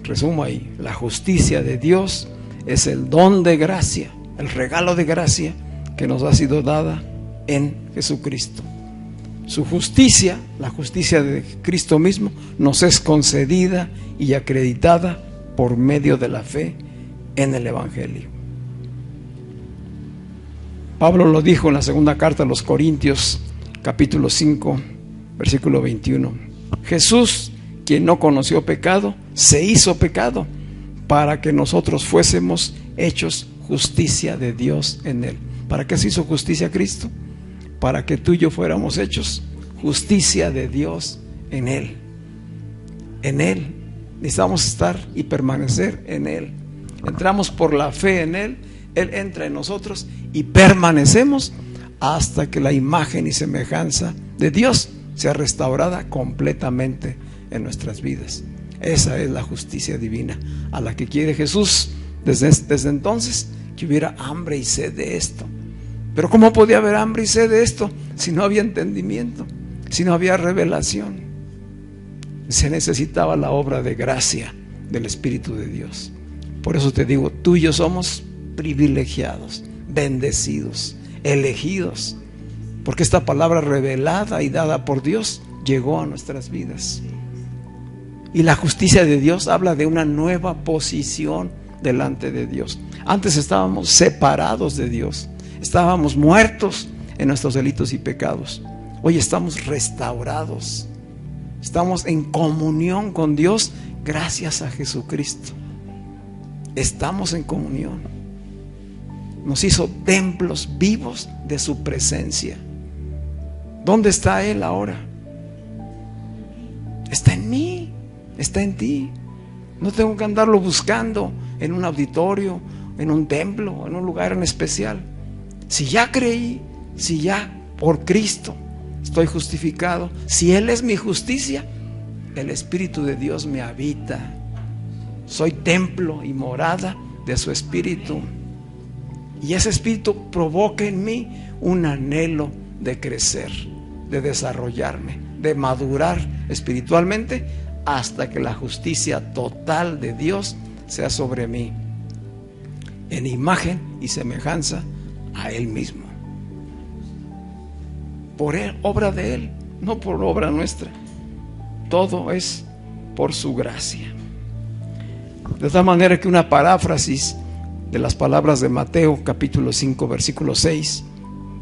Resumo ahí, la justicia de Dios es el don de gracia, el regalo de gracia que nos ha sido dada en Jesucristo. Su justicia, la justicia de Cristo mismo, nos es concedida y acreditada por medio de la fe en el Evangelio. Pablo lo dijo en la segunda carta a los Corintios, capítulo 5, versículo 21. Jesús, quien no conoció pecado, se hizo pecado para que nosotros fuésemos hechos justicia de Dios en Él. ¿Para qué se hizo justicia Cristo? Para que tú y yo fuéramos hechos justicia de Dios en Él. En Él. Necesitamos estar y permanecer en Él. Entramos por la fe en Él. Él entra en nosotros y permanecemos hasta que la imagen y semejanza de Dios sea restaurada completamente en nuestras vidas. Esa es la justicia divina a la que quiere Jesús desde entonces, que hubiera hambre y sed de esto. Pero ¿cómo podía haber hambre y sed de esto si no había entendimiento, si no había revelación? Se necesitaba la obra de gracia del Espíritu de Dios. Por eso te digo, tú y yo somos privilegiados, bendecidos, elegidos, porque esta palabra revelada y dada por Dios llegó a nuestras vidas. Y la justicia de Dios habla de una nueva posición delante de Dios. Antes estábamos separados de Dios, estábamos muertos en nuestros delitos y pecados. Hoy estamos restaurados. Estamos en comunión con Dios gracias a Jesucristo. Estamos en comunión. Nos hizo templos vivos de su presencia. ¿Dónde está Él ahora? Está en mí, está en ti. No tengo que andarlo buscando en un auditorio, en un templo, en un lugar en especial. Si ya creí, si ya por Cristo estoy justificado, si Él es mi justicia, el Espíritu de Dios me habita. Soy templo y morada de su Espíritu. Y ese Espíritu provoca en mí un anhelo de crecer, de desarrollarme, de madurar espiritualmente hasta que la justicia total de Dios sea sobre mí, en imagen y semejanza a Él mismo. Por Él, obra de Él, no por obra nuestra. Todo es por su gracia. De tal manera que una paráfrasis de las palabras de Mateo capítulo 5 versículo 6,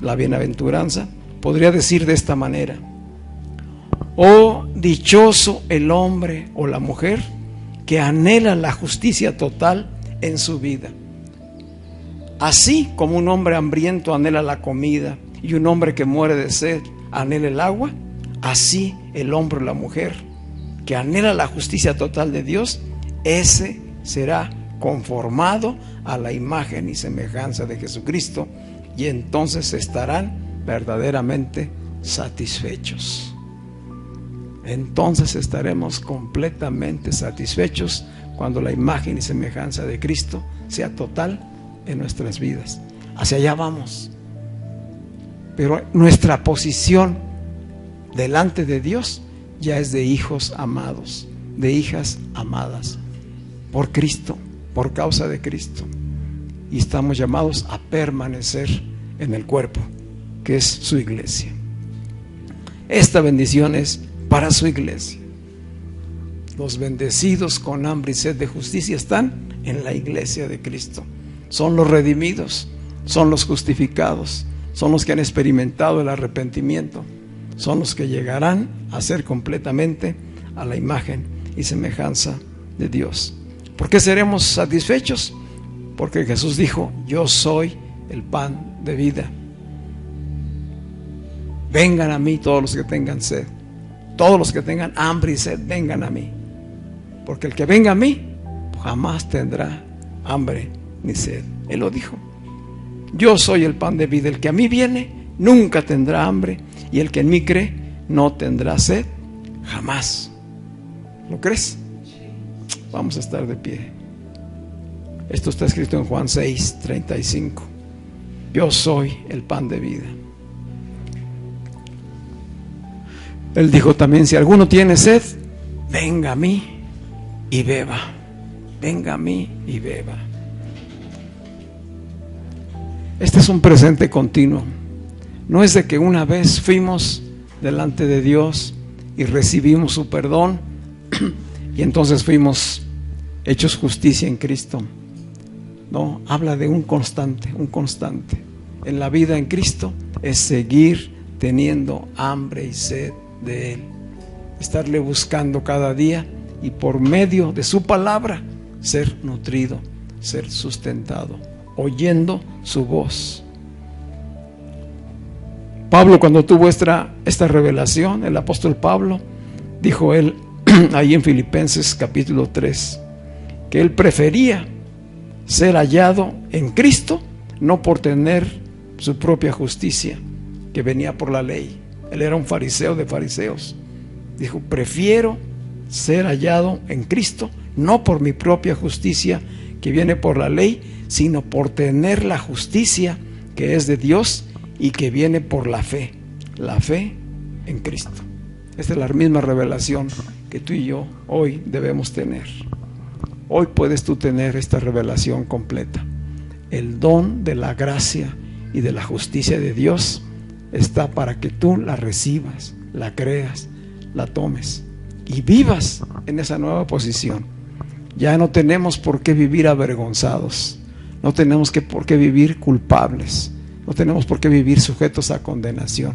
la bienaventuranza, podría decir de esta manera: oh dichoso el hombre o la mujer que anhela la justicia total en su vida. Así como un hombre hambriento anhela la comida y un hombre que muere de sed anhela el agua, así el hombre o la mujer que anhela la justicia total de Dios, ese será conformado a la imagen y semejanza de Jesucristo, y entonces estarán verdaderamente satisfechos. Entonces estaremos completamente satisfechos cuando la imagen y semejanza de Cristo sea total en nuestras vidas. Hacia allá vamos. Pero nuestra posición delante de Dios ya es de hijos amados, de hijas amadas por Cristo, por causa de Cristo. Y estamos llamados a permanecer en el cuerpo, que es su iglesia. Esta bendición es para su iglesia. Los bendecidos con hambre y sed de justicia están en la iglesia de Cristo. Son los redimidos, son los justificados, son los que han experimentado el arrepentimiento, son los que llegarán a ser completamente a la imagen y semejanza de Dios. ¿Por qué seremos satisfechos? Porque Jesús dijo: yo soy el pan de vida. Vengan a mí todos los que tengan sed, todos los que tengan hambre y sed, vengan a mí, porque el que venga a mí jamás tendrá hambre ni sed. Él lo dijo: yo soy el pan de vida, el que a mí viene nunca tendrá hambre, y el que en mí cree no tendrá sed jamás. ¿Lo crees? Vamos a estar de pie. Esto está escrito en Juan 6:35. Yo soy el pan de vida. Él dijo también: si alguno tiene sed, venga a mí y beba. Venga a mí y beba. Este es un presente continuo. No es de que una vez fuimos delante de Dios y recibimos su perdón y entonces fuimos hechos justicia en Cristo. No, habla de un constante, un constante. En la vida en Cristo es seguir teniendo hambre y sed de Él, estarle buscando cada día y por medio de su palabra ser nutrido, ser sustentado, oyendo su voz. Pablo, cuando tuvo esta revelación, el apóstol Pablo, dijo él ahí en Filipenses capítulo 3, que él prefería ser hallado en Cristo, no por tener su propia justicia que venía por la ley. Él era un fariseo de fariseos. Dijo: prefiero ser hallado en Cristo, no por mi propia justicia que viene por la ley, sino por tener la justicia que es de Dios y que viene por la fe en Cristo. Esta es la misma revelación que tú y yo hoy debemos tener. Hoy puedes tú tener esta revelación completa. El don de la gracia y de la justicia de Dios está para que tú la recibas, la creas, la tomes y vivas en esa nueva posición. Ya no tenemos por qué vivir avergonzados, no tenemos por qué vivir culpables, No tenemos por qué vivir sujetos a condenación.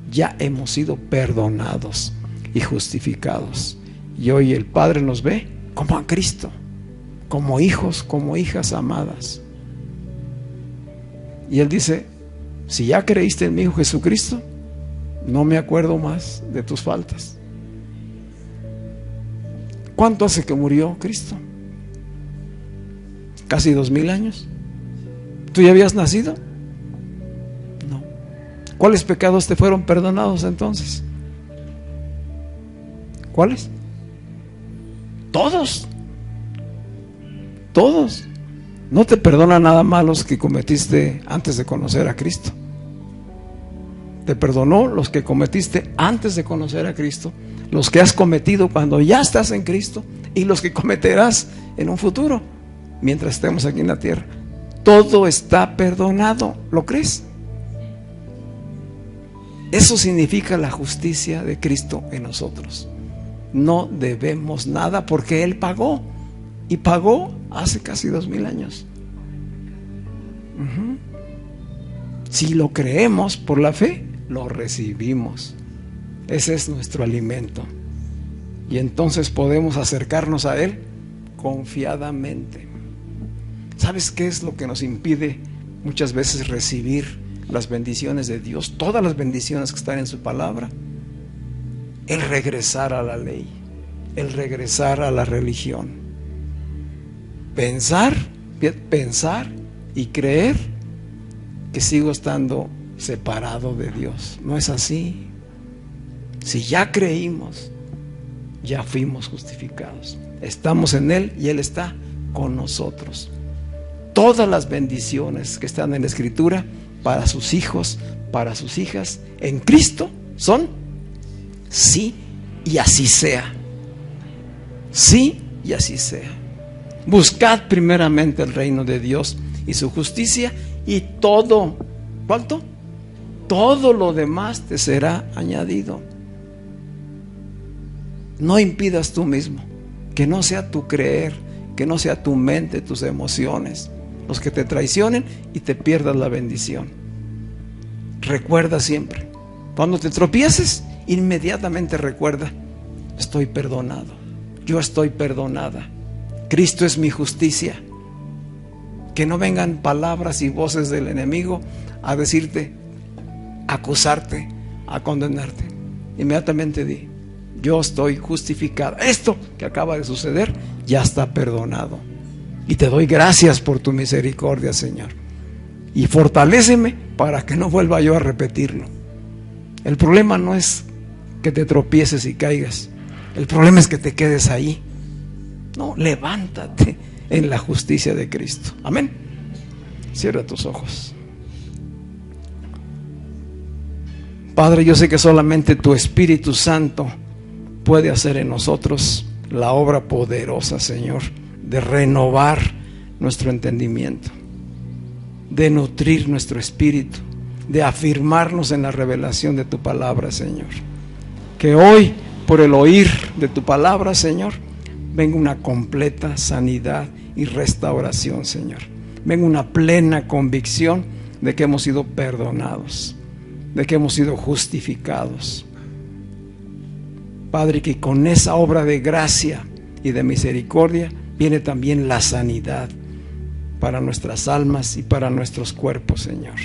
Ya hemos sido perdonados y justificados. Y hoy el Padre nos ve como a Cristo, como hijos, como hijas amadas. Y Él dice: si ya creíste en mi Hijo Jesucristo, no me acuerdo más de tus faltas. ¿Cuánto hace que murió Cristo? Casi 2000 años. ¿Tú ya habías nacido? No. ¿Cuáles pecados te fueron perdonados entonces? ¿Cuáles? Todos. Todos. No te perdona nada más los que cometiste antes de conocer a Cristo. Te perdonó los que cometiste antes de conocer a Cristo, los que has cometido cuando ya estás en Cristo y los que cometerás en un futuro mientras estemos aquí en la tierra. Todo está perdonado. ¿Lo crees? Eso significa la justicia de Cristo en nosotros. No debemos nada porque Él pagó, y pagó hace casi 2000 años. Si lo creemos por la fe, lo recibimos. Ese es nuestro alimento. Y entonces podemos acercarnos a Él confiadamente. ¿Sabes qué es lo que nos impide muchas veces recibir las bendiciones de Dios? Todas las bendiciones que están en su palabra. El regresar a la ley, el regresar a la religión. Pensar y creer que sigo estando separado de Dios. No es así. Si ya creímos, ya fuimos justificados. Estamos en Él y Él está con nosotros. Todas las bendiciones que están en la Escritura para sus hijos, para sus hijas, en Cristo son sí y así sea. Sí y así sea. Buscad primeramente el reino de Dios y su justicia, y todo, ¿cuánto? Todo lo demás te será añadido. No impidas tú mismo, que no sea tu creer, que no sea tu mente, tus emociones, los que te traicionen y te pierdas la bendición. Recuerda siempre, cuando te tropieces, inmediatamente recuerda: estoy perdonado, yo estoy perdonada, Cristo es mi justicia. Que no vengan palabras y voces del enemigo a decirte, a acusarte, a condenarte. Inmediatamente di: yo estoy justificado. Esto que acaba de suceder ya está perdonado. Y te doy gracias por tu misericordia, Señor. Y fortaléceme para que no vuelva yo a repetirlo. El problema no es que te tropieces y caigas. El problema es que te quedes ahí. No, levántate en la justicia de Cristo. Amén. Cierra tus ojos. Padre, yo sé que solamente tu Espíritu Santo puede hacer en nosotros la obra poderosa, Señor, de renovar nuestro entendimiento, de nutrir nuestro espíritu, de afirmarnos en la revelación de tu palabra, Señor. Que hoy, por el oír de tu palabra, Señor, venga una completa sanidad y restauración, Señor. Venga una plena convicción de que hemos sido perdonados, de que hemos sido justificados. Padre, que con esa obra de gracia y de misericordia viene también la sanidad para nuestras almas y para nuestros cuerpos, Señor.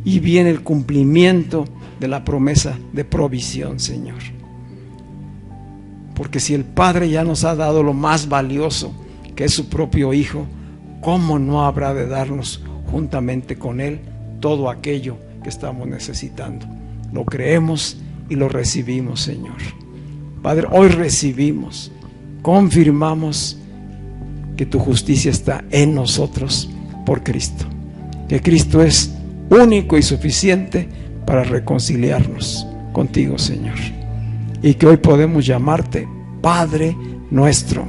Y viene el cumplimiento de la promesa de provisión, Señor. Porque si el Padre ya nos ha dado lo más valioso, que es su propio Hijo, ¿cómo no habrá de darnos juntamente con Él todo aquello que estamos necesitando? Lo creemos y lo recibimos, Señor. Padre, hoy recibimos, confirmamos que tu justicia está en nosotros por Cristo. Que Cristo es único y suficiente para reconciliarnos contigo, Señor. Y que hoy podemos llamarte Padre nuestro.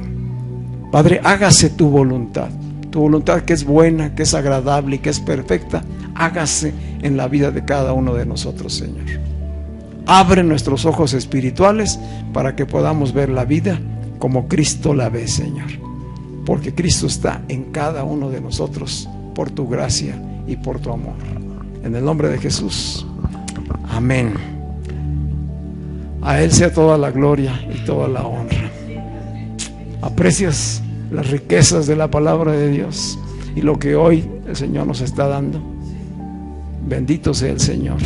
Padre, hágase tu voluntad que es buena, que es agradable y que es perfecta, hágase en la vida de cada uno de nosotros, Señor. Abre nuestros ojos espirituales para que podamos ver la vida como Cristo la ve, Señor. Porque Cristo está en cada uno de nosotros por tu gracia y por tu amor. En el nombre de Jesús. Amén. A Él sea toda la gloria y toda la honra. ¿Aprecias las riquezas de la palabra de Dios y lo que hoy el Señor nos está dando? Bendito sea el Señor.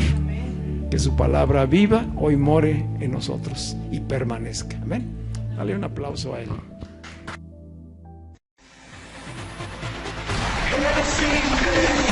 Que su palabra viva hoy more en nosotros y permanezca. Amén. Dale un aplauso a Él. Every single day.